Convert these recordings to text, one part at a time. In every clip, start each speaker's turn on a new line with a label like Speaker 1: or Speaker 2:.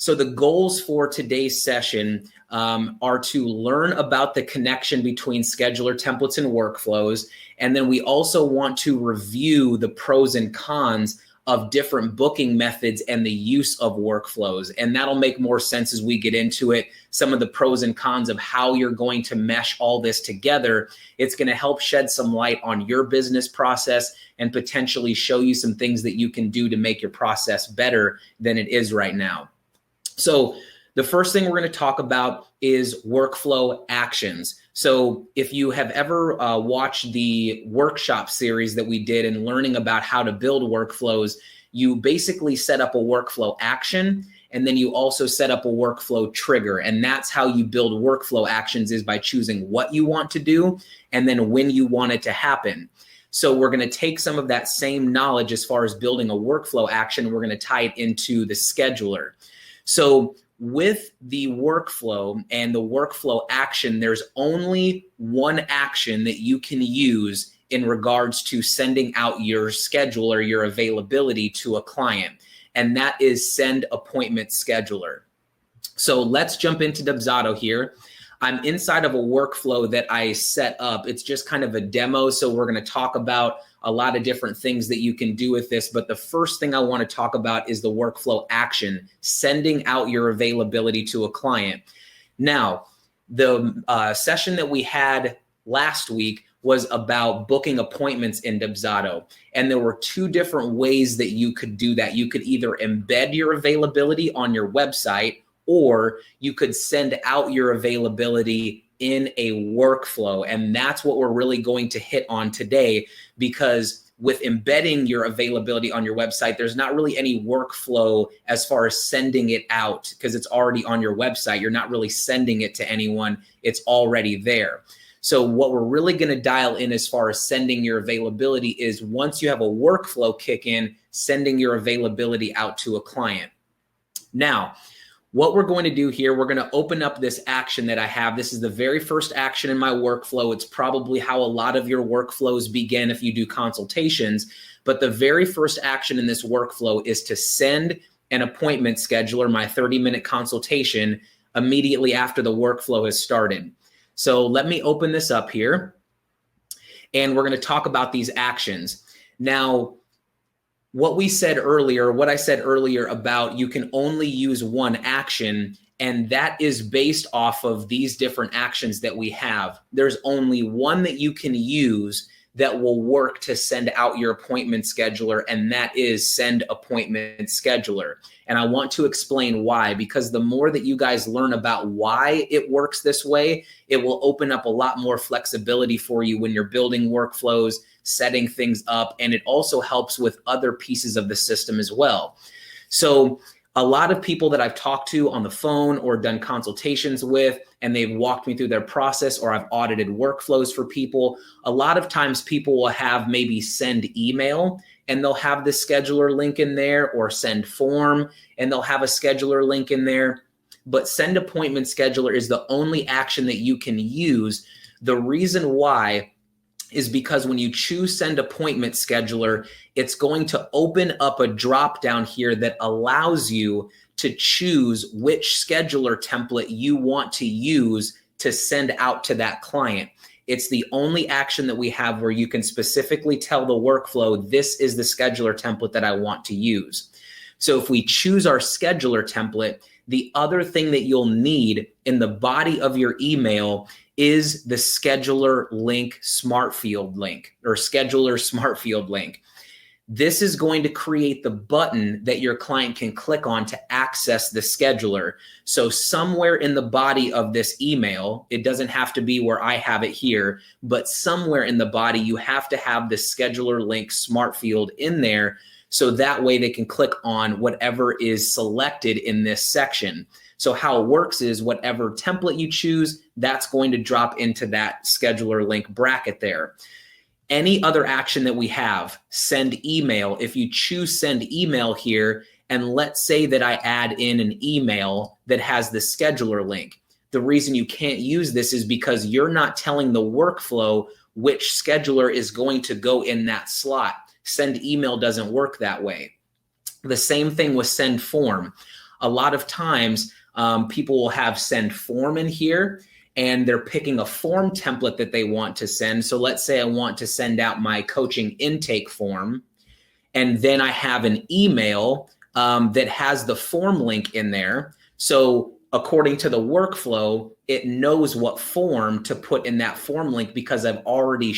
Speaker 1: So the goals for today's session are to learn about the connection between scheduler templates and workflows. And then we also want to review the pros and cons of different booking methods and the use of workflows. And that'll make more sense as we get into it. Some of the pros and cons of how you're going to mesh all this together. It's going to help shed some light on your business process and potentially show you some things that you can do to make your process better than it is right now. So the first thing we're going to talk about is workflow actions. So if you have ever watched the workshop series that we did in learning about how to build workflows, you basically set up a workflow action, and then you also set up a workflow trigger. And that's how you build workflow actions, is by choosing what you want to do and then when you want it to happen. So we're going to take some of that same knowledge as far as building a workflow action, and we're going to tie it into the scheduler. So with the workflow and the workflow action, there's only one action that you can use in regards to sending out your schedule or your availability to a client, and that is send appointment scheduler. So let's jump into Dubsado here. I'm inside of a workflow that I set up. It's just kind of a demo, so we're going to talk about a lot of different things that you can do with this. But the first thing I want to talk about is the workflow action, sending out your availability to a client. Now, the session that we had last week was about booking appointments in Dubsado. And there were two different ways that you could do that. You could either embed your availability on your website, or you could send out your availability in a workflow. And that's what we're really going to hit on today, because with embedding your availability on your website, there's not really any workflow as far as sending it out, because it's already on your website. You're not really sending it to anyone. It's already there. So what we're really going to dial in as far as sending your availability is, once you have a workflow kick in, sending your availability out to a client. Now, what we're going to do here, we're going to open up this action that I have. This is the very first action in my workflow. It's probably how a lot of your workflows begin if you do consultations. But the very first action in this workflow is to send an appointment scheduler, my 30-minute consultation, immediately after the workflow has started. So let me open this up here, and we're going to talk about these actions. Now, what I said earlier about you can only use one action, and that is based off of these different actions that we have. There's only one that you can use that will work to send out your appointment scheduler, and that is send appointment scheduler. And I want to explain why, because the more that you guys learn about why it works this way, it will open up a lot more flexibility for you when you're building workflows, setting things up, and it also helps with other pieces of the system as well. So a lot of people that I've talked to on the phone or done consultations with, and they've walked me through their process, or I've audited workflows for people, a lot of times people will have maybe send email, and they'll have the scheduler link in there, or send form, and they'll have a scheduler link in there. But send appointment scheduler is the only action that you can use. The reason why is because when you choose send appointment scheduler, it's going to open up a drop down here that allows you to choose which scheduler template you want to use to send out to that client. It's the only action that we have where you can specifically tell the workflow, this is the scheduler template that I want to use. So if we choose our scheduler template, the other thing that you'll need in the body of your email is the scheduler link smart field link, or scheduler smart field link. This is going to create the button that your client can click on to access the scheduler. So somewhere in the body of this email, it doesn't have to be where I have it here, but somewhere in the body, you have to have the scheduler link smart field in there. So that way they can click on whatever is selected in this section. So how it works is whatever template you choose, that's going to drop into that scheduler link bracket there. Any other action that we have, send email, if you choose send email here, and let's say that I add in an email that has the scheduler link, the reason you can't use this is because you're not telling the workflow which scheduler is going to go in that slot. Send email doesn't work that way. The same thing with send form. a lot of times people will have send form in here, and they're picking a form template that they want to send. So let's say I want to send out my coaching intake form, and then I have an email that has the form link in there. So according to the workflow, it knows what form to put in that form link because I've already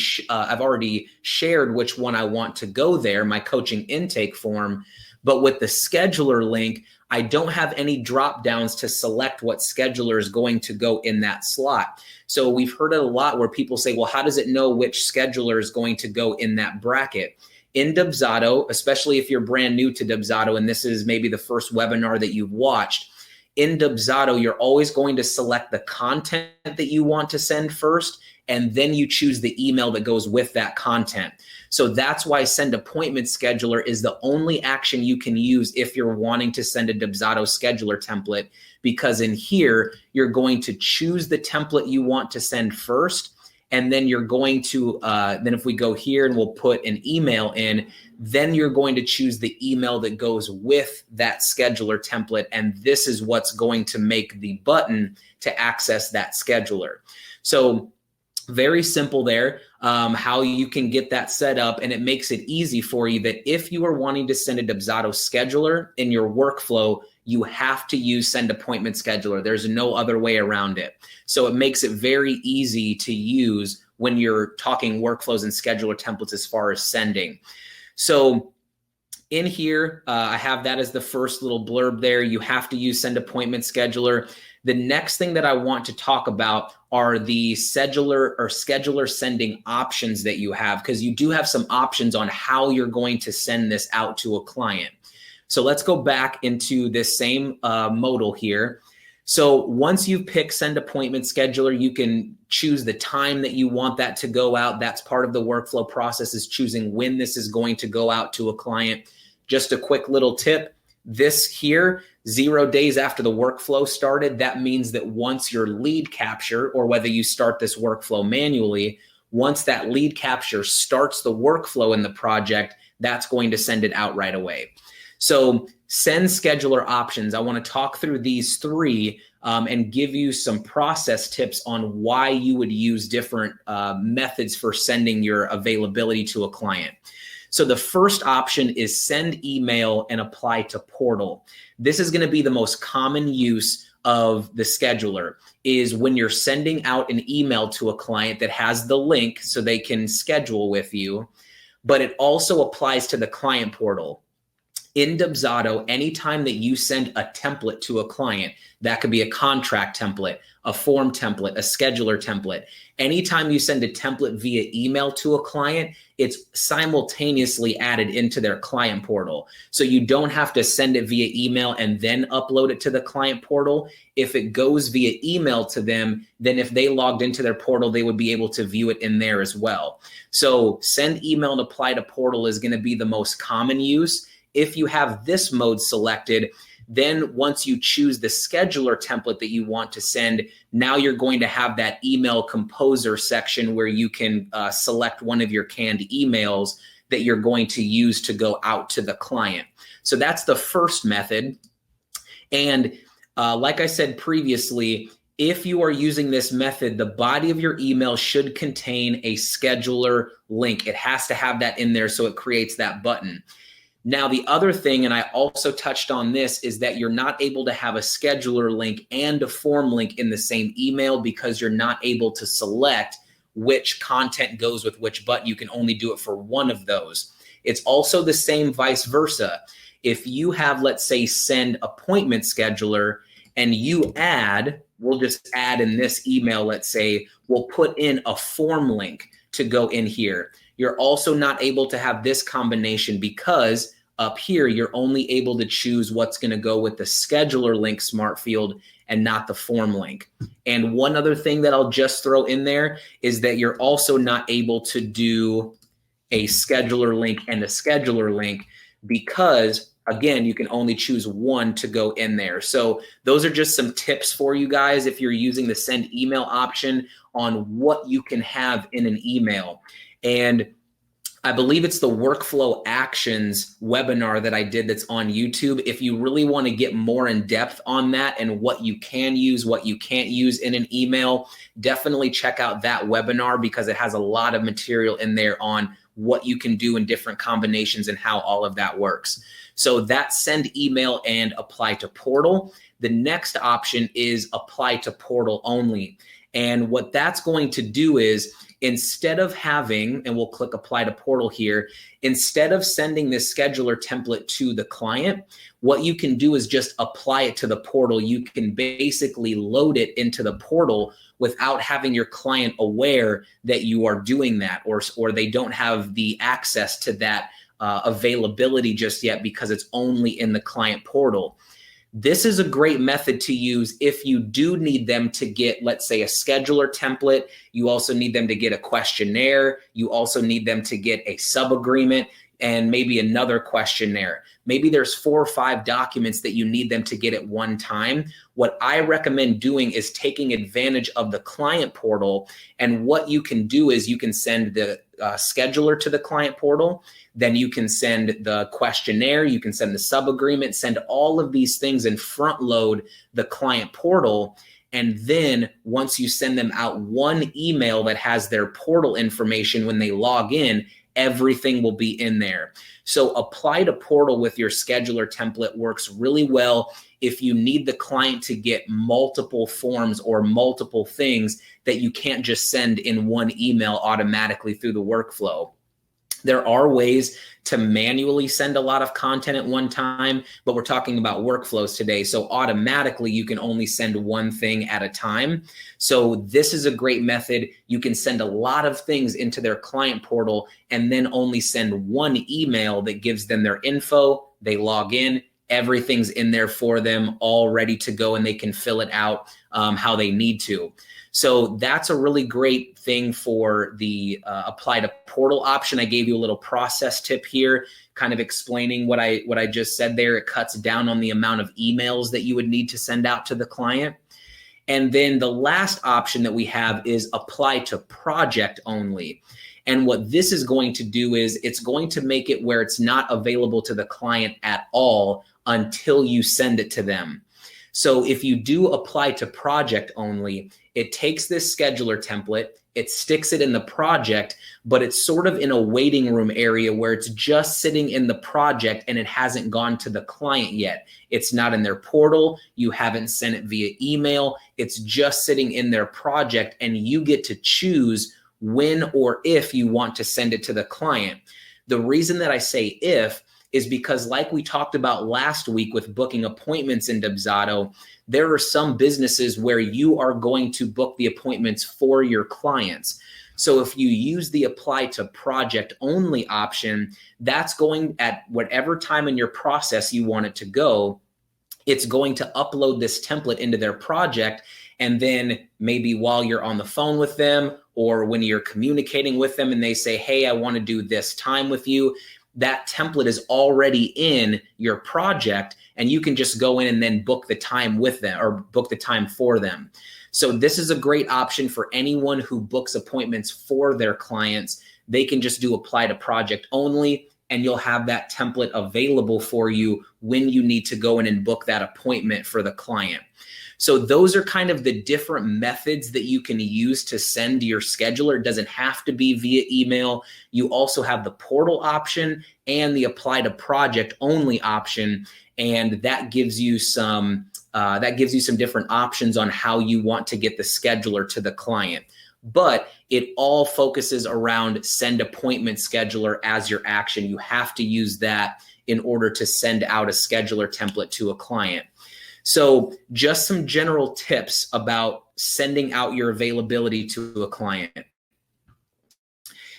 Speaker 1: shared which one I want to go there, my coaching intake form. But with the scheduler link, I don't have any drop downs to select what scheduler is going to go in that slot. So we've heard it a lot where people say, well, how does it know which scheduler is going to go in that bracket? In Dubsado, especially if you're brand new to Dubsado and this is maybe the first webinar that you've watched, in Dubsado, you're always going to select the content that you want to send first, and then you choose the email that goes with that content. So that's why Send Appointment Scheduler is the only action you can use if you're wanting to send a Dubsado scheduler template, because in here, you're going to choose the template you want to send first, and then you're going to, then if we go here and we'll put an email in, then you're going to choose the email that goes with that scheduler template. And this is what's going to make the button to access that scheduler. So very simple there, how you can get that set up, and it makes it easy for you that if you are wanting to send a Dubsado scheduler in your workflow, you have to use Send Appointment Scheduler. There's no other way around it. So it makes it very easy to use when you're talking workflows and scheduler templates as far as sending. So in here, I have that as the first little blurb there. You have to use Send Appointment Scheduler. The next thing that I want to talk about are the scheduler sending options that you have, because you do have some options on how you're going to send this out to a client. So let's go back into this same modal here. So once you pick Send Appointment Scheduler, you can choose the time that you want that to go out. That's part of the workflow process, is choosing when this is going to go out to a client. Just a quick little tip. This here, 0 days after the workflow started, that means that once your lead capture, or whether you start this workflow manually, once that lead capture starts the workflow in the project, that's going to send it out right away. So send scheduler options. I want to talk through these three and give you some process tips on why you would use different methods for sending your availability to a client. So the first option is send email and apply to portal. This is going to be the most common use of the scheduler, is when you're sending out an email to a client that has the link so they can schedule with you, but it also applies to the client portal. In Dubsado, anytime that you send a template to a client, that could be a contract template, a form template, a scheduler template. Anytime you send a template via email to a client, it's simultaneously added into their client portal. So you don't have to send it via email and then upload it to the client portal. If it goes via email to them, then if they logged into their portal, they would be able to view it in there as well. So send email and apply to portal is going to be the most common use. If you have this mode selected, then once you choose the scheduler template that you want to send, now you're going to have that email composer section where you can select one of your canned emails that you're going to use to go out to the client. So that's the first method. And like I said previously, if you are using this method, the body of your email should contain a scheduler link. It has to have that in there so it creates that button. Now, the other thing, and I also touched on this, is that you're not able to have a scheduler link and a form link in the same email because you're not able to select which content goes with which button. You can only do it for one of those. It's also the same vice versa. If you have, let's say, Send Appointment Scheduler, and you add, we'll just add in this email, let's say, we'll put in a form link to go in here. You're also not able to have this combination because up here, you're only able to choose what's going to go with the scheduler link smart field and not the form link. And one other thing that I'll just throw in there is that you're also not able to do a scheduler link and a scheduler link because, again, you can only choose one to go in there. So those are just some tips for you guys if you're using the send email option on what you can have in an email. And I believe it's the workflow actions webinar that I did that's on YouTube. If you really want to get more in depth on that and what you can use, what you can't use in an email, definitely check out that webinar because it has a lot of material in there on what you can do in different combinations and how all of that works. So that's send email and apply to portal. The next option is apply to portal only. And what that's going to do is, instead of having, and we'll click apply to portal here, instead of sending this scheduler template to the client, what you can do is just apply it to the portal. You can basically load it into the portal without having your client aware that you are doing that, or they don't have the access to that availability just yet because it's only in the client portal. This is a great method to use if you do need them to get, let's say, a scheduler template. You also need them to get a questionnaire. You also need them to get a sub-agreement and maybe another questionnaire. Maybe there's 4 or 5 documents that you need them to get at one time. What I recommend doing is taking advantage of the client portal. And what you can do is you can send the scheduler to the client portal. Then you can send the questionnaire, you can send the sub-agreement, send all of these things and front load the client portal. And then once you send them out one email that has their portal information when they log in, everything will be in there. So apply to portal with your scheduler template works really well if you need the client to get multiple forms or multiple things that you can't just send in one email automatically through the workflow. There are ways to manually send a lot of content at one time, but we're talking about workflows today. So automatically you can only send one thing at a time. So this is a great method. You can send a lot of things into their client portal and then only send one email that gives them their info. They log in, everything's in there for them, all ready to go, and they can fill it out how they need to. So that's a really great thing for the apply to portal option. I gave you a little process tip here, kind of explaining what I just said there. It cuts down on the amount of emails that you would need to send out to the client. And then the last option that we have is apply to project only. And what this is going to do is it's going to make it where it's not available to the client at all until you send it to them. So if you do apply to project only, it takes this scheduler template, it sticks it in the project, but it's sort of in a waiting room area where it's just sitting in the project and it hasn't gone to the client yet. It's not in their portal. You haven't sent it via email. It's just sitting in their project, and you get to choose when or if you want to send it to the client. The reason that I say if is because, like we talked about last week with booking appointments in Dubsado, there are some businesses where you are going to book the appointments for your clients. So if you use the apply to project only option, that's going at whatever time in your process you want it to go. It's going to upload this template into their project. And then maybe while you're on the phone with them, or when you're communicating with them and they say, hey, I want to do this time with you, that template is already in your project, and you can just go in and then book the time with them or book the time for them. So this is a great option for anyone who books appointments for their clients. They can just do apply to project only, and you'll have that template available for you when you need to go in and book that appointment for the client. So those are kind of the different methods that you can use to send your scheduler. It doesn't have to be via email. You also have the portal option and the apply to project only option, and that gives you some different options on how you want to get the scheduler to the client. But it all focuses around send appointment scheduler as your action. You have to use that in order to send out a scheduler template to a client. So just some general tips about sending out your availability to a client.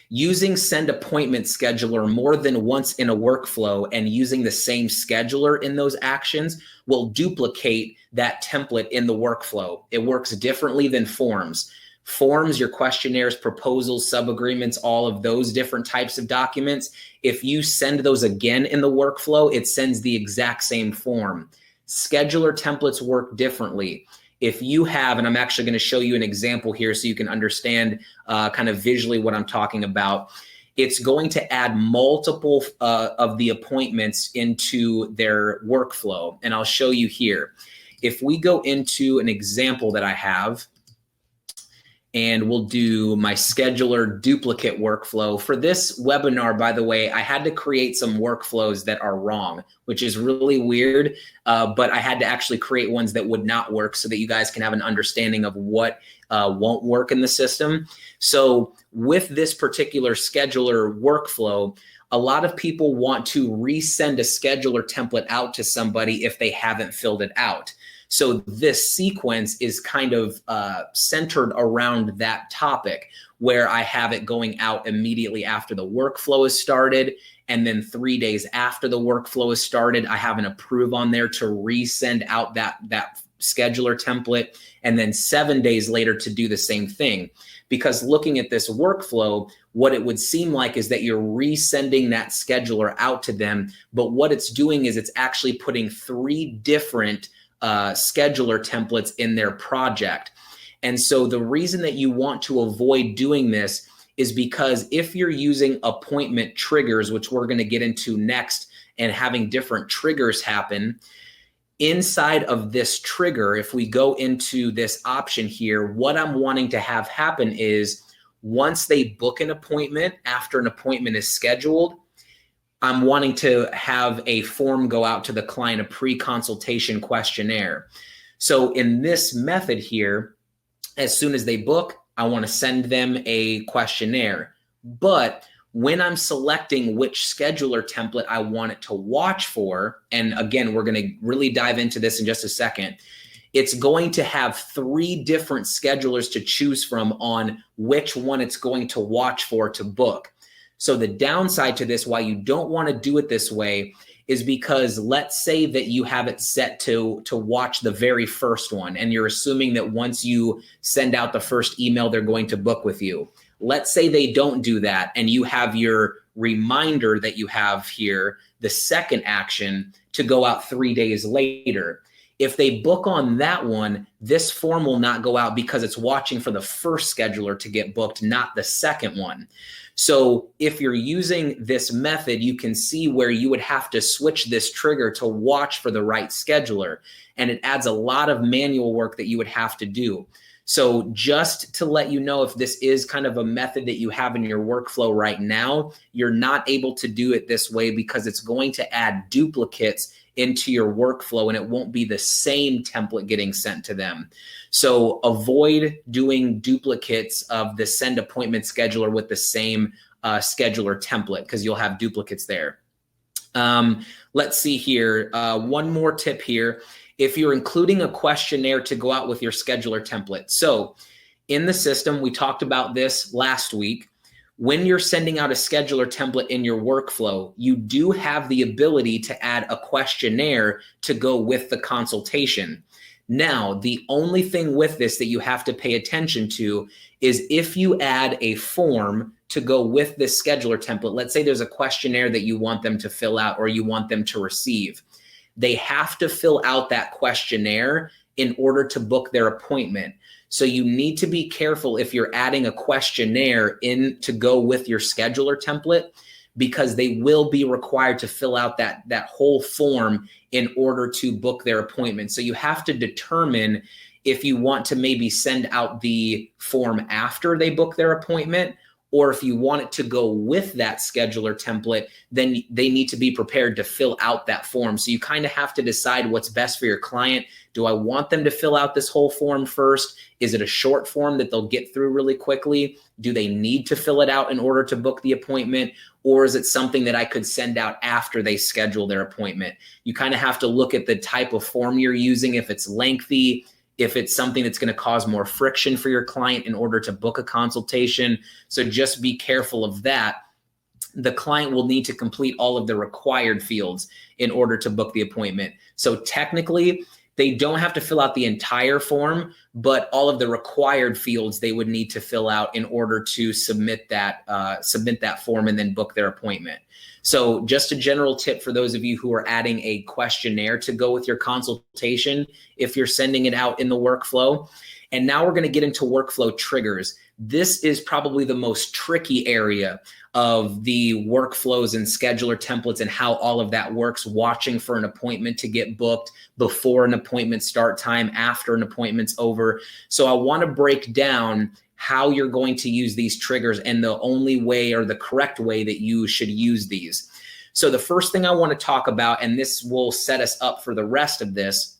Speaker 1: Using send appointment scheduler more than once in a workflow and using the same scheduler in those actions will duplicate that template in the workflow. It works differently than forms. Forms, your questionnaires, proposals, sub-agreements, all of those different types of documents, if you send those again in the workflow, it sends the exact same form. Scheduler templates work differently. If you have, and I'm actually going to show you an example here so you can understand kind of visually what I'm talking about. it's going to add multiple of the appointments into their workflow. And I'll show you here. If we go into an example that I have, and we'll do my scheduler duplicate workflow. For this webinar, by the way, I had to create some workflows that are wrong, which is really weird, but I had to actually create ones that would not work so that you guys can have an understanding of what won't work in the system. So with this particular scheduler workflow, a lot of people want to resend a scheduler template out to somebody if they haven't filled it out. So this sequence is kind of centered around that topic, where I have it going out immediately after the workflow is started. And then 3 days after the workflow is started, I have an approve on there to resend out that scheduler template. And then 7 days later to do the same thing. Because looking at this workflow, what it would seem like is that you're resending that scheduler out to them. But what it's doing is it's actually putting 3 different scheduler templates in their project. And so the reason that you want to avoid doing this is because if you're using appointment triggers, which we're going to get into next, and having different triggers happen, inside of this trigger, if we go into this option here, what I'm wanting to have happen is once they book an appointment, after an appointment is scheduled, I'm wanting to have a form go out to the client, a pre-consultation questionnaire. So in this method here, as soon as they book, I want to send them a questionnaire. But when I'm selecting which scheduler template I want it to watch for, and again, we're going to really dive into this in just a second, it's going to have 3 different schedulers to choose from on which one it's going to watch for to book. So the downside to this, why you don't want to do it this way, is because let's say that you have it set to watch the very first one, and you're assuming that once you send out the first email, they're going to book with you. Let's say they don't do that, and you have your reminder that you have here, the second action, to go out 3 days later. If they book on that one, this form will not go out because it's watching for the first scheduler to get booked, not the second one. So if you're using this method, you can see where you would have to switch this trigger to watch for the right scheduler. And it adds a lot of manual work that you would have to do. So just to let you know, if this is kind of a method that you have in your workflow right now, you're not able to do it this way because it's going to add duplicates into your workflow and it won't be the same template getting sent to them. So avoid doing duplicates of the send appointment scheduler with the same scheduler template because you'll have duplicates there. Let's see here. One more tip here. If you're including a questionnaire to go out with your scheduler template. So in the system, we talked about this last week. When you're sending out a scheduler template in your workflow, you do have the ability to add a questionnaire to go with the consultation. Now, the only thing with this that you have to pay attention to is if you add a form to go with this scheduler template, let's say there's a questionnaire that you want them to fill out or you want them to receive, they have to fill out that questionnaire in order to book their appointment. So you need to be careful if you're adding a questionnaire in to go with your scheduler template, because they will be required to fill out that whole form in order to book their appointment. So you have to determine if you want to maybe send out the form after they book their appointment, or if you want it to go with that scheduler template, then they need to be prepared to fill out that form. So you kind of have to decide what's best for your client. Do I want them to fill out this whole form first? Is it a short form that they'll get through really quickly? Do they need to fill it out in order to book the appointment? Or is it something that I could send out after they schedule their appointment? You kind of have to look at the type of form you're using, if it's lengthy, if it's something that's going to cause more friction for your client in order to book a consultation. So just be careful of that. The client will need to complete all of the required fields in order to book the appointment. So technically, they don't have to fill out the entire form, but all of the required fields they would need to fill out in order to submit that form and then book their appointment. So just a general tip for those of you who are adding a questionnaire to go with your consultation, if you're sending it out in the workflow. And now we're going to get into workflow triggers. This is probably the most tricky area of the workflows and scheduler templates and how all of that works, watching for an appointment to get booked, before an appointment start time, after an appointment's over. So I want to break down how you're going to use these triggers and the only way or the correct way that you should use these. So the first thing I want to talk about, and this will set us up for the rest of this,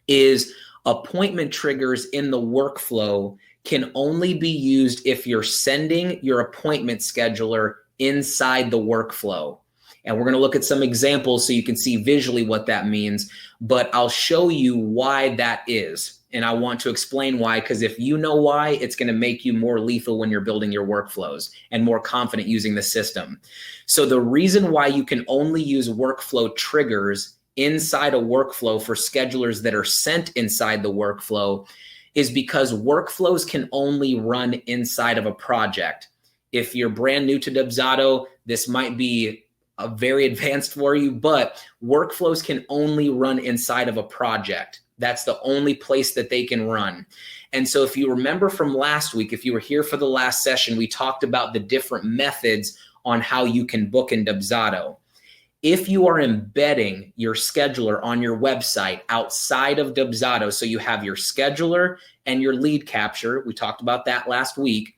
Speaker 1: is appointment triggers in the workflow can only be used if you're sending your appointment scheduler inside the workflow. And we're going to look at some examples so you can see visually what that means, but I'll show you why that is. And I want to explain why, because if you know why, it's going to make you more lethal when you're building your workflows and more confident using the system. So the reason why you can only use workflow triggers inside a workflow for schedulers that are sent inside the workflow is because workflows can only run inside of a project. If you're brand new to Dubsado, this might be very advanced for you, but workflows can only run inside of a project. That's the only place that they can run. And so if you remember from last week, if you were here for the last session, we talked about the different methods on how you can book in Dubsado. If you are embedding your scheduler on your website outside of Dubsado, so you have your scheduler and your lead capture, we talked about that last week.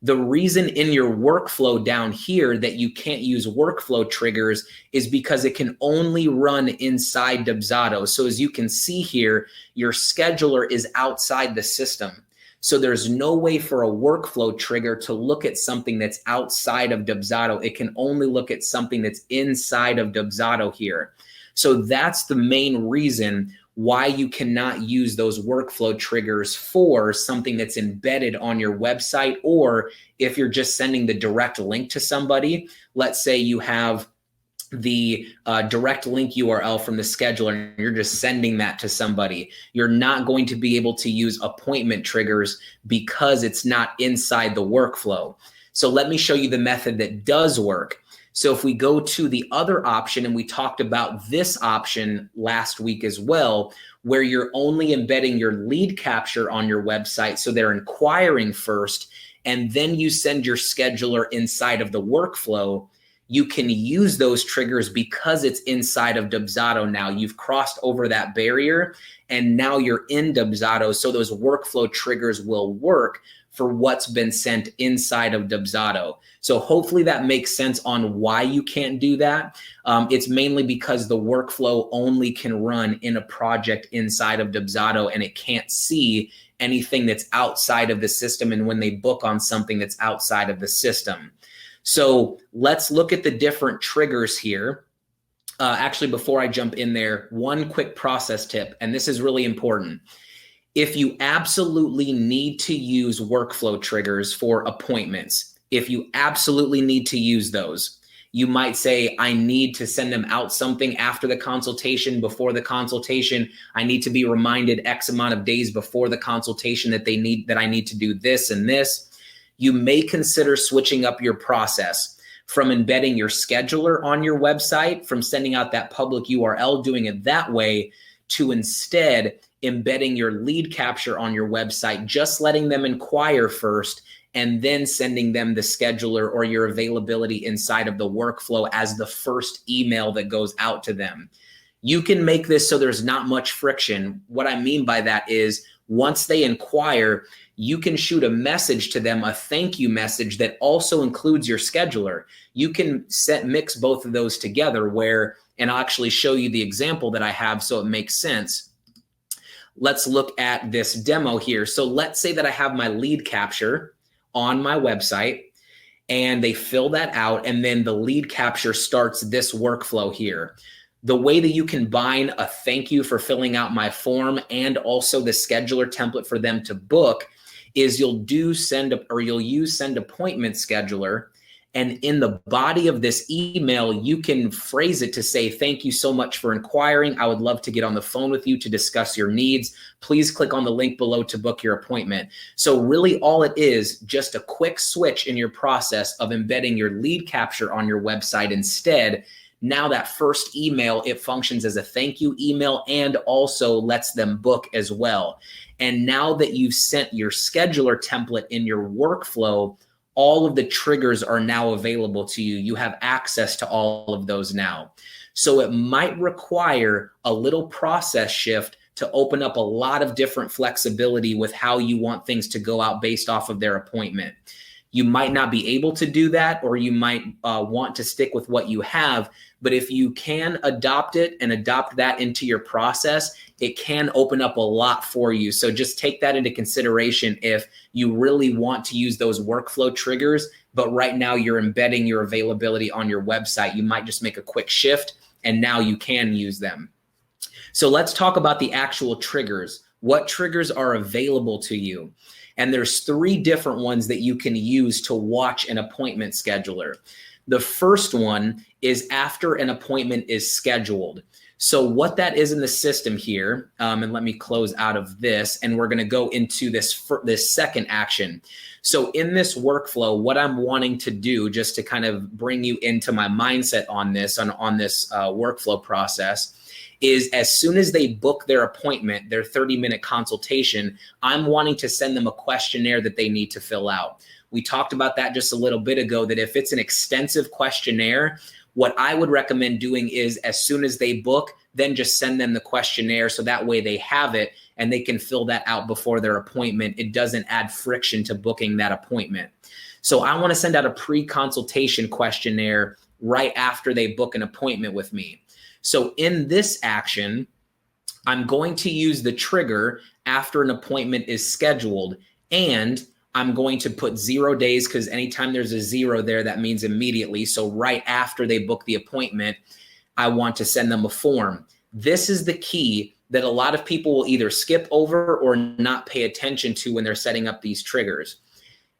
Speaker 1: The reason in your workflow down here that you can't use workflow triggers is because it can only run inside Dubsado. So as you can see here, your scheduler is outside the system. So there's no way for a workflow trigger to look at something that's outside of Dubsado. It can only look at something that's inside of Dubsado here. So that's the main reason why you cannot use those workflow triggers for something that's embedded on your website, or if you're just sending the direct link to somebody. Let's say you have the direct link URL from the scheduler and you're just sending that to somebody. You're not going to be able to use appointment triggers because it's not inside the workflow. So let me show you the method that does work. So if we go to the other option, and we talked about this option last week as well, where you're only embedding your lead capture on your website, so they're inquiring first, and then you send your scheduler inside of the workflow, you can use those triggers because it's inside of Dubsado now. You've crossed over that barrier, and now you're in Dubsado, so those workflow triggers will work for what's been sent inside of Dubsado. So hopefully that makes sense on why you can't do that. It's mainly because the workflow only can run in a project inside of Dubsado, and it can't see anything that's outside of the system, and when they book on something that's outside of the system. So let's look at the different triggers here. Actually, before I jump in there, one quick process tip, and this is really important. If you absolutely need to use workflow triggers for appointments, if you absolutely need to use those, you might say, I need to send them out something after the consultation, before the consultation. I need to be reminded X amount of days before the consultation that I need to do this and this. You may consider switching up your process from embedding your scheduler on your website, from sending out that public URL, doing it that way, to instead embedding your lead capture on your website, just letting them inquire first, and then sending them the scheduler or your availability inside of the workflow as the first email that goes out to them. You can make this so there's not much friction. What I mean by that is once they inquire, you can shoot a message to them, a thank you message that also includes your scheduler. You can mix both of those together where, and I'll actually show you the example that I have so it makes sense. Let's look at this demo here. So let's say that I have my lead capture on my website and they fill that out, and then the lead capture starts this workflow here. The way that you combine a thank you for filling out my form and also the scheduler template for them to book is you'll use send appointment scheduler, And in the body of this email, you can phrase it to say, thank you so much for inquiring. I would love to get on the phone with you to discuss your needs. Please click on the link below to book your appointment. So really all it is, just a quick switch in your process of embedding your lead capture on your website instead. Now that first email, it functions as a thank you email and also lets them book as well. And now that you've sent your scheduler template in your workflow, all of the triggers are now available to you. You have access to all of those now. So it might require a little process shift to open up a lot of different flexibility with how you want things to go out based off of their appointment. You might not be able to do that, or you might want to stick with what you have. But if you can adopt it and adopt that into your process, it can open up a lot for you. So just take that into consideration if you really want to use those workflow triggers, but right now you're embedding your availability on your website. You might just make a quick shift and now you can use them. So let's talk about the actual triggers. What triggers are available to you? And there's 3 different ones that you can use to watch an appointment scheduler. The first one is after an appointment is scheduled. So what that is in the system here, and let me close out of this, and we're going to go into this second action. So in this workflow, what I'm wanting to do, just to kind of bring you into my mindset on this workflow process, is as soon as they book their appointment, their 30-minute consultation, I'm wanting to send them a questionnaire that they need to fill out. We talked about that just a little bit ago, that if it's an extensive questionnaire, what I would recommend doing is as soon as they book, then just send them the questionnaire so that way they have it and they can fill that out before their appointment. It doesn't add friction to booking that appointment. So I want to send out a pre-consultation questionnaire right after they book an appointment with me. So in this action, I'm going to use the trigger after an appointment is scheduled, and I'm going to put 0 days, because anytime there's a 0 there, that means immediately. So right after they book the appointment, I want to send them a form. This is the key that a lot of people will either skip over or not pay attention to when they're setting up these triggers.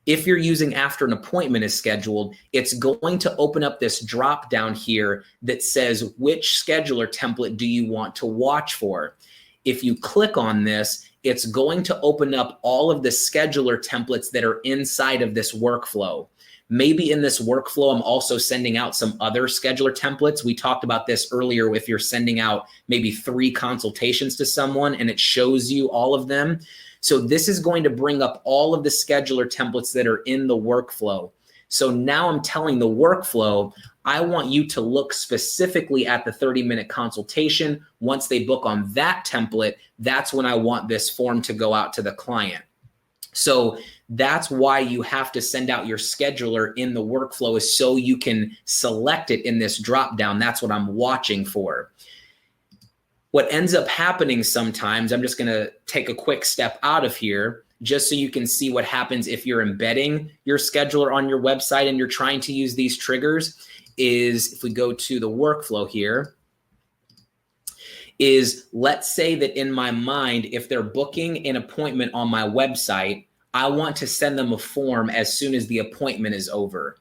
Speaker 1: If you're using after an appointment is scheduled, it's going to open up this drop down here that says, which scheduler template do you want to watch for? If you click on this, it's going to open up all of the scheduler templates that are inside of this workflow. Maybe in this workflow, I'm also sending out some other scheduler templates. We talked about this earlier. If you're sending out maybe 3 consultations to someone and it shows you all of them. So this is going to bring up all of the scheduler templates that are in the workflow. So now I'm telling the workflow, I want you to look specifically at the 30-minute consultation. Once they book on that template, that's when I want this form to go out to the client. So that's why you have to send out your scheduler in the workflow, is so you can select it in this drop down. That's what I'm watching for. What ends up happening sometimes, I'm just going to take a quick step out of here just so you can see what happens if you're embedding your scheduler on your website and you're trying to use these triggers, is if we go to the workflow here, is let's say that in my mind, if they're booking an appointment on my website, I want to send them a form as soon as the appointment is over.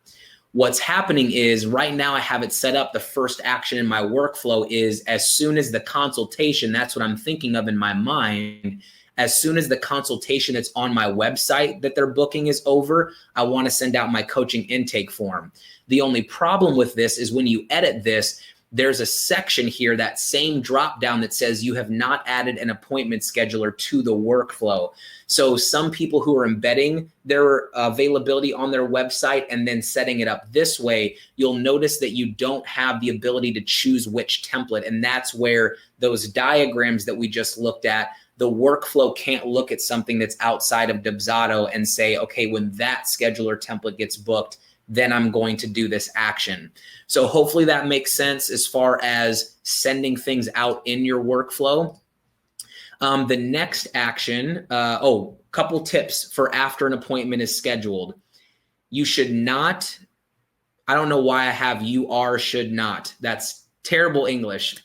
Speaker 1: What's happening is right now I have it set up. The first action in my workflow is as soon as the consultation, that's what I'm thinking of in my mind. As soon as the consultation that's on my website that they're booking is over, I want to send out my coaching intake form. The only problem with this is when you edit this, there's a section here, that same drop down, that says you have not added an appointment scheduler to the workflow. So some people who are embedding their availability on their website and then setting it up this way, you'll notice that you don't have the ability to choose which template. And that's where those diagrams that we just looked at, the workflow can't look at something that's outside of Dubsado and say, okay, when that scheduler template gets booked, then I'm going to do this action. So hopefully that makes sense as far as sending things out in your workflow. The next action, couple tips for after an appointment is scheduled. You should not, I don't know why I have should not. That's terrible English.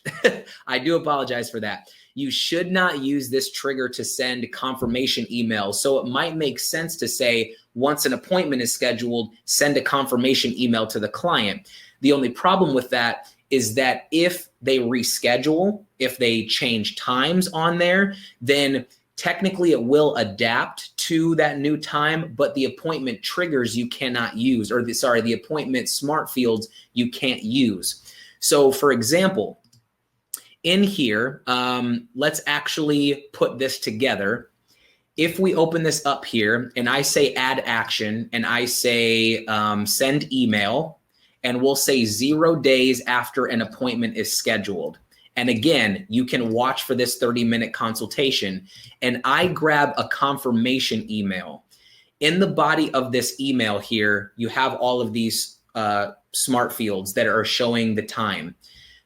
Speaker 1: I do apologize for that. You should not use this trigger to send confirmation emails. So it might make sense to say, once an appointment is scheduled, send a confirmation email to the client. The only problem with that is that if they reschedule, if they change times on there, then technically it will adapt to that new time, but the appointment triggers you cannot use, or the appointment smart fields you can't use. So for example, in here, let's actually put this together. If we open this up here and I say add action and I say send email, and we'll say 0 days after an appointment is scheduled. And again, you can watch for this 30-minute consultation. And I grab a confirmation email. In the body of this email here, you have all of these smart fields that are showing the time.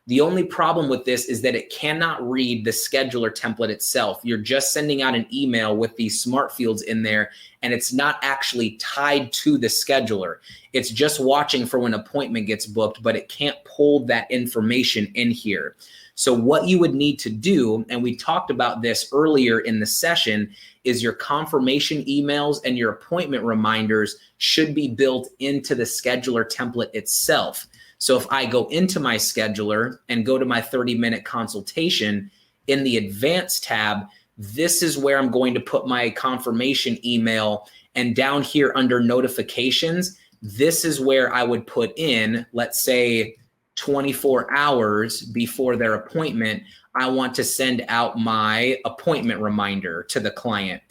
Speaker 1: The only problem with this is that it cannot read the scheduler template itself. You're just sending out an email with these smart fields in there, and it's not actually tied to the scheduler. It's just watching for when an appointment gets booked, but it can't pull that information in here. So what you would need to do, and we talked about this earlier in the session, is your confirmation emails and your appointment reminders should be built into the scheduler template itself. So if I go into my scheduler and go to my 30-minute consultation, in the advanced tab, this is where I'm going to put my confirmation email. And down here under notifications, this is where I would put in, let's say 24 hours before their appointment, I want to send out my appointment reminder to the client.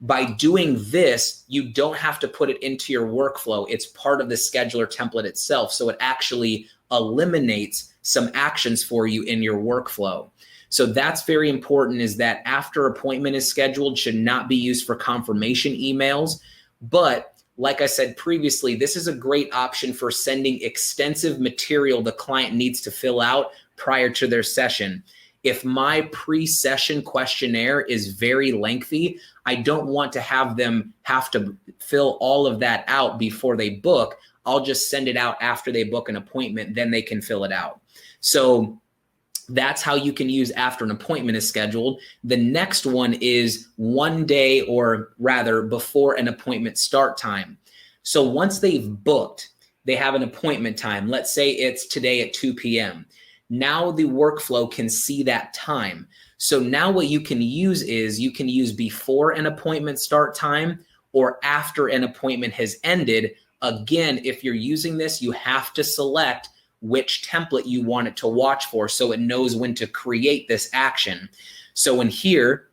Speaker 1: By doing this, you don't have to put it into your workflow. It's part of the scheduler template itself. So it actually eliminates some actions for you in your workflow. So that's very important, is that after appointment is scheduled should not be used for confirmation emails. But like I said previously, this is a great option for sending extensive material the client needs to fill out prior to their session. If my pre-session questionnaire is very lengthy, I don't want to have them have to fill all of that out before they book. I'll just send it out after they book an appointment, then they can fill it out. So that's how you can use after an appointment is scheduled. The next one is 1 day, or rather before an appointment start time. So once they've booked, they have an appointment time. Let's say it's today at 2 p.m. Now the workflow can see that time. So now what you can use is you can use before an appointment start time or after an appointment has ended. Again, if you're using this, you have to select which template you want it to watch for so it knows when to create this action. So in here,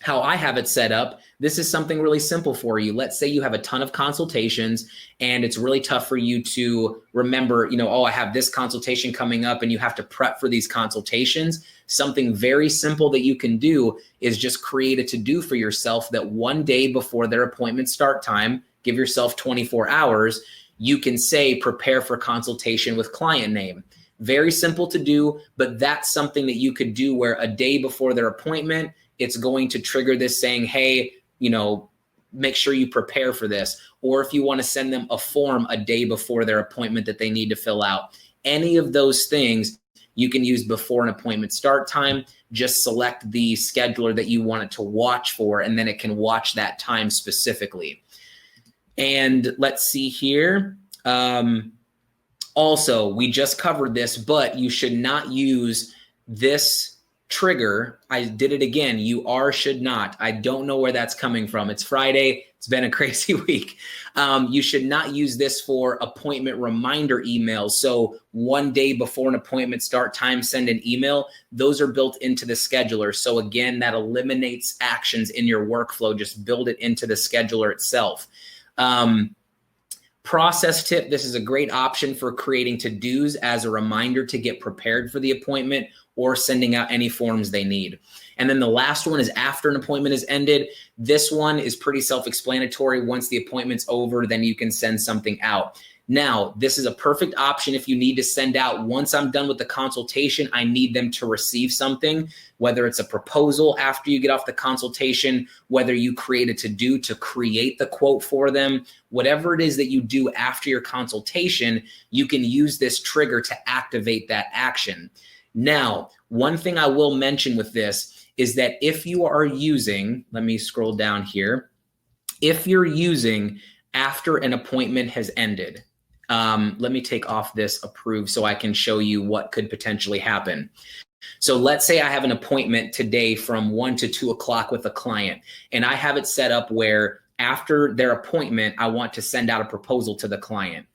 Speaker 1: how I have it set up, this is something really simple for you. Let's say you have a ton of consultations and it's really tough for you to remember, oh, I have this consultation coming up, and you have to prep for these consultations. Something very simple that you can do is just create a to-do for yourself that 1 day before their appointment start time, give yourself 24 hours, you can say prepare for consultation with client name. Very simple to do, but that's something that you could do where a day before their appointment, it's going to trigger this saying, hey, make sure you prepare for this. Or if you want to send them a form a day before their appointment that they need to fill out, any of those things you can use before an appointment start time. Just select the scheduler that you want it to watch for, and then it can watch that time specifically. And let's see here. Also, we just covered this, but you should not use this trigger. I did it again. Should not. I don't know where that's coming from. It's Friday. It's been a crazy week. You should not use this for appointment reminder emails. So 1 day before an appointment start time, send an email. Those are built into the scheduler. So again, that eliminates actions in your workflow. Just build it into the scheduler itself. Process tip. This is a great option for creating to-dos as a reminder to get prepared for the appointment or sending out any forms they need. And then the last one is after an appointment is ended. This one is pretty self-explanatory. Once the appointment's over, then you can send something out. Now, this is a perfect option if you need to send out, once I'm done with the consultation, I need them to receive something, whether it's a proposal after you get off the consultation, whether you create a to-do to create the quote for them, whatever it is that you do after your consultation, you can use this trigger to activate that action. Now, one thing I will mention with this is that if you are using, let me scroll down here, if you're using after an appointment has ended, let me take off this approved so I can show you what could potentially happen. So let's say I have an appointment today from 1 to 2 o'clock with a client, and I have it set up where after their appointment, I want to send out a proposal to the client.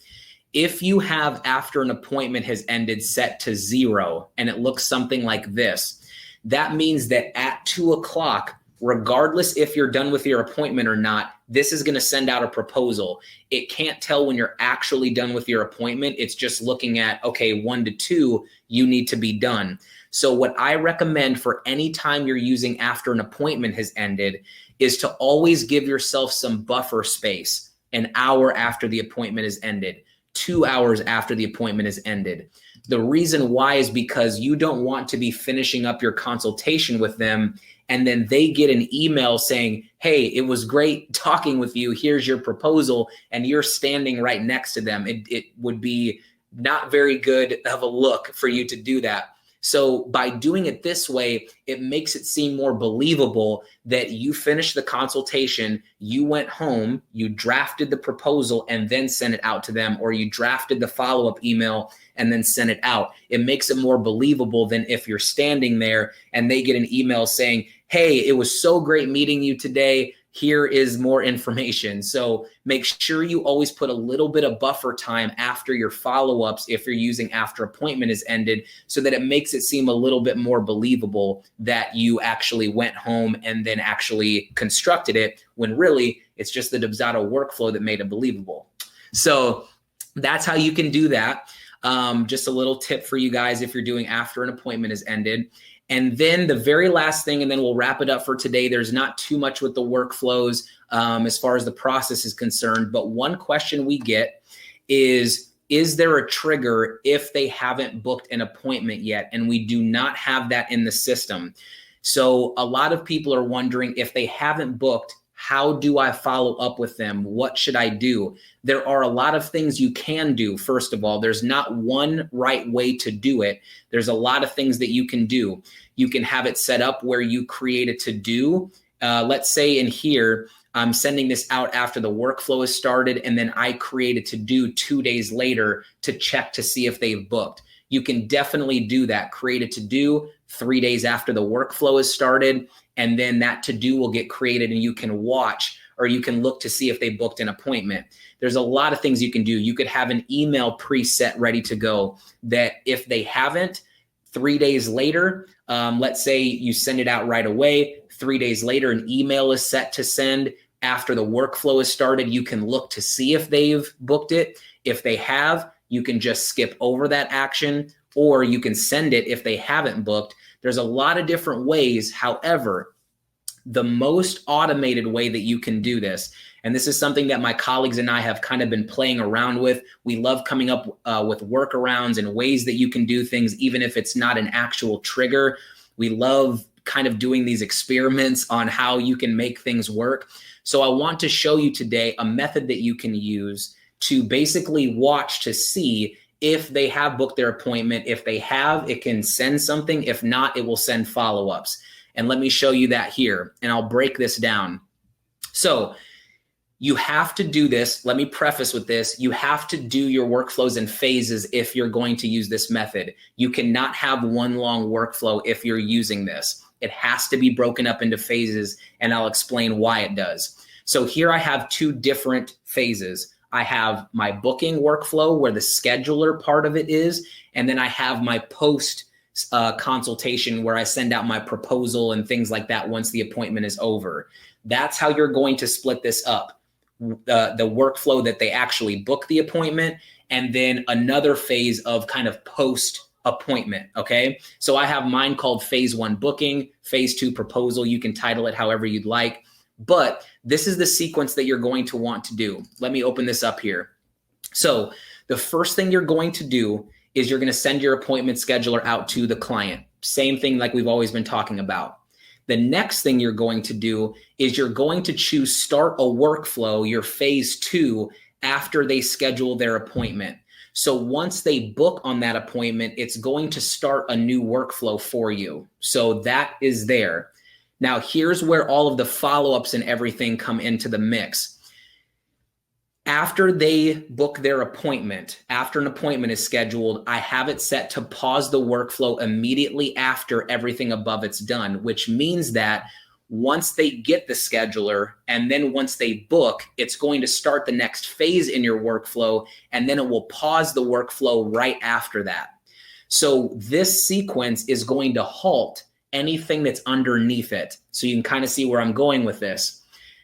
Speaker 1: If you have after an appointment has ended set to 0 and it looks something like this, that means that at 2 o'clock, regardless if you're done with your appointment or not, this is going to send out a proposal. It can't tell when you're actually done with your appointment. It's just looking at, okay, 1 to 2, you need to be done. So what I recommend for any time you're using after an appointment has ended is to always give yourself some buffer space, an hour after the appointment has ended, 2 hours after the appointment has ended. The reason why is because you don't want to be finishing up your consultation with them and then they get an email saying, hey, it was great talking with you. Here's your proposal. And you're standing right next to them. It would be not very good of a look for you to do that. So by doing it this way, it makes it seem more believable that you finished the consultation, you went home, you drafted the proposal and then sent it out to them, or you drafted the follow-up email and then sent it out. It makes it more believable than if you're standing there and they get an email saying, hey, it was so great meeting you today. Here is more information. So make sure you always put a little bit of buffer time after your follow-ups if you're using after appointment is ended, so that it makes it seem a little bit more believable that you actually went home and then actually constructed it, when really it's just the Dubsado workflow that made it believable. So that's how you can do that. Just a little tip for you guys if you're doing after an appointment is ended. And then the very last thing, and then we'll wrap it up for today. There's not too much with the workflows as far as the process is concerned. But one question we get is there a trigger if they haven't booked an appointment yet? And we do not have that in the system. So a lot of people are wondering, if they haven't booked, how do I follow up with them? What should I do? There are a lot of things you can do. First of all, there's not one right way to do it. There's a lot of things that you can do. You can have it set up where you create a to-do. Let's say in here, I'm sending this out after the workflow is started, and then I create a to-do 2 days later to check to see if they've booked. You can definitely do that. Create a to-do 3 days after the workflow is started, and then that to-do will get created and you can watch, or you can look to see if they booked an appointment. There's a lot of things you can do. You could have an email preset ready to go that if they haven't, 3 days later, let's say you send it out right away, 3 days later, an email is set to send. After the workflow is started, you can look to see if they've booked it. If they have, you can just skip over that action, or you can send it if they haven't booked. There's a lot of different ways. However, the most automated way that you can do this, and this is something that my colleagues and I have kind of been playing around with. We love coming up with workarounds and ways that you can do things, even if it's not an actual trigger. We love kind of doing these experiments on how you can make things work. So I want to show you today a method that you can use to basically watch to see if they have booked their appointment. If they have, it can send something. If not, it will send follow-ups. And let me show you that here, and I'll break this down. So you have to do this. Let me preface with this. You have to do your workflows in phases if you're going to use this method. You cannot have one long workflow if you're using this. It has to be broken up into phases, and I'll explain why it does. So here I have two different phases. I have my booking workflow where the scheduler part of it is, and then I have my post consultation where I send out my proposal and things like that once the appointment is over. That's how you're going to split this up. The workflow that they actually book the appointment, and then another phase of kind of post appointment. Okay. So I have mine called phase 1 booking, phase 2 proposal. You can title it however you'd like, but this is the sequence that you're going to want to do. Let me open this up here. So the first thing you're going to do is you're going to send your appointment scheduler out to the client. Same thing like we've always been talking about. The next thing you're going to do is you're going to choose start a workflow, your phase 2, after they schedule their appointment. So once they book on that appointment, it's going to start a new workflow for you. So that is there. Now, here's where all of the follow-ups and everything come into the mix. After they book their appointment, after an appointment is scheduled, I have it set to pause the workflow immediately after everything above it's done, which means that once they get the scheduler and then once they book, it's going to start the next phase in your workflow, and then it will pause the workflow right after that. So this sequence is going to halt anything that's underneath it. So you can kind of see where I'm going with this.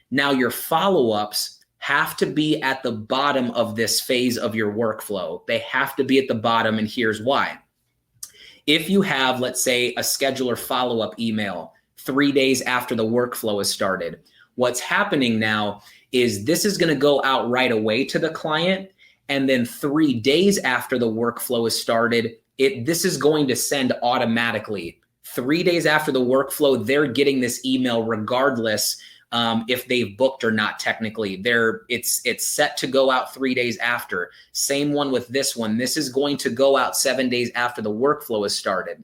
Speaker 1: Now your follow-ups have to be at the bottom of this phase of your workflow. They have to be at the bottom, and here's why. If you have, let's say, a scheduler follow-up email 3 days after the workflow is started, what's happening now is this is going to go out right away to the client, and then 3 days after the workflow is started, this is going to send automatically. 3 days after the workflow, they're getting this email regardless if they've booked or not. Technically, it's set to go out 3 days after. Same one with this one. This is going to go out 7 days after the workflow is started.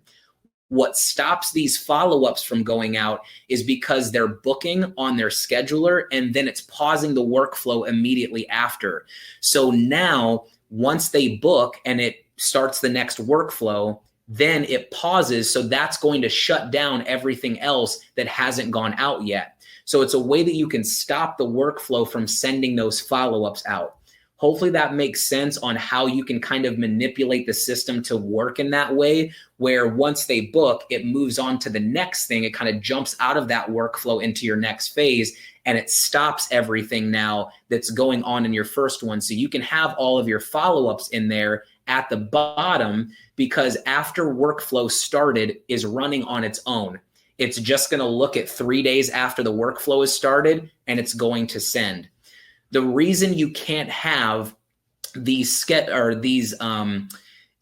Speaker 1: What stops these follow-ups from going out is because they're booking on their scheduler and then it's pausing the workflow immediately after. So now, once they book and it starts the next workflow, then it pauses. So that's going to shut down everything else that hasn't gone out yet. So it's a way that you can stop the workflow from sending those follow-ups out. Hopefully that makes sense on how you can kind of manipulate the system to work in that way, where once they book, it moves on to the next thing. It kind of jumps out of that workflow into your next phase, and it stops everything now that's going on in your first one. So you can have all of your follow-ups in there at the bottom, because after workflow started is running on its own. It's just going to look at 3 days after the workflow is started, and it's going to send. The reason you can't have these follow-up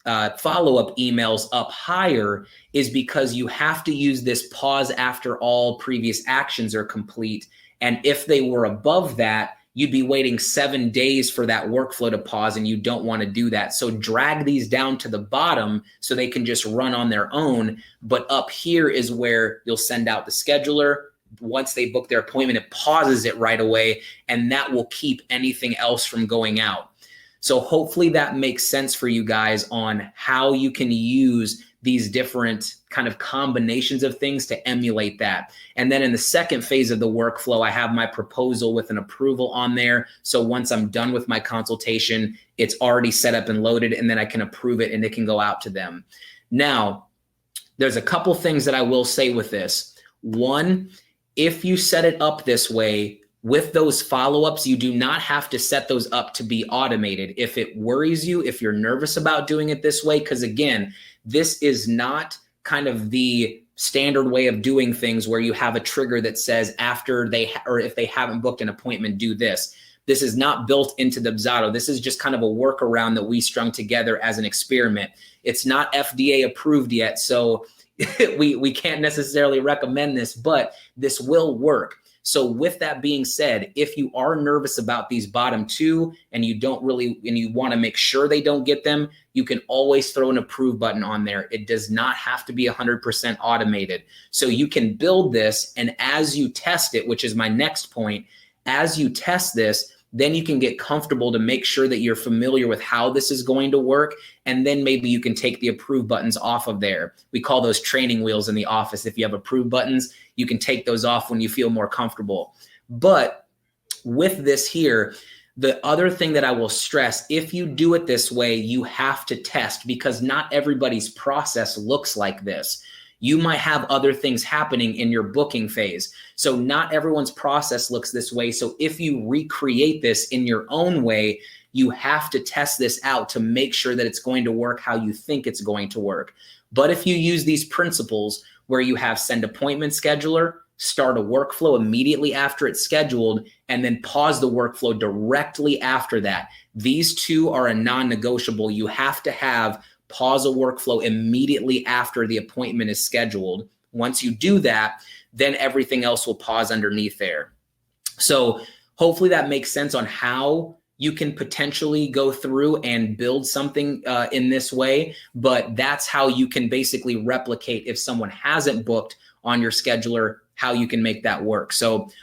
Speaker 1: emails up higher is because you have to use this pause after all previous actions are complete. And if they were above that, you'd be waiting 7 days for that workflow to pause, and you don't want to do that. So drag these down to the bottom so they can just run on their own. But up here is where you'll send out the scheduler. Once they book their appointment, it pauses it right away, and that will keep anything else from going out. So hopefully that makes sense for you guys on how you can use these different kind of combinations of things to emulate that. And then in the second phase of the workflow, I have my proposal with an approval on there. So once I'm done with my consultation, it's already set up and loaded, and then I can approve it and it can go out to them. Now, there's a couple things that I will say with this. One, if you set it up this way, with those follow-ups, you do not have to set those up to be automated. If it worries you, if you're nervous about doing it this way, because again, this is not kind of the standard way of doing things where you have a trigger that says after or if they haven't booked an appointment, do this. This is not built into Dubsado. This is just kind of a workaround that we strung together as an experiment. It's not FDA approved yet, so we can't necessarily recommend this, but this will work. So with that being said, if you are nervous about these bottom two and you want to make sure they don't get them, you can always throw an approve button on there. It does not have to be 100% automated. So you can build this, and as you test it, which is my next point, as you test this, then you can get comfortable to make sure that you're familiar with how this is going to work. And then maybe you can take the approve buttons off of there. We call those training wheels in the office. If you have approve buttons, you can take those off when you feel more comfortable. But with this here, the other thing that I will stress, if you do it this way, you have to test, because not everybody's process looks like this. You might have other things happening in your booking phase. So not everyone's process looks this way. So if you recreate this in your own way, you have to test this out to make sure that it's going to work how you think it's going to work. But if you use these principles where you have send appointment scheduler, start a workflow immediately after it's scheduled, and then pause the workflow directly after that, these two are a non-negotiable. You have to have pause a workflow immediately after the appointment is scheduled. Once you do that, then everything else will pause underneath there. So hopefully that makes sense on how you can potentially go through and build something in this way, but that's how you can basically replicate if someone hasn't booked on your scheduler how you can make that work. So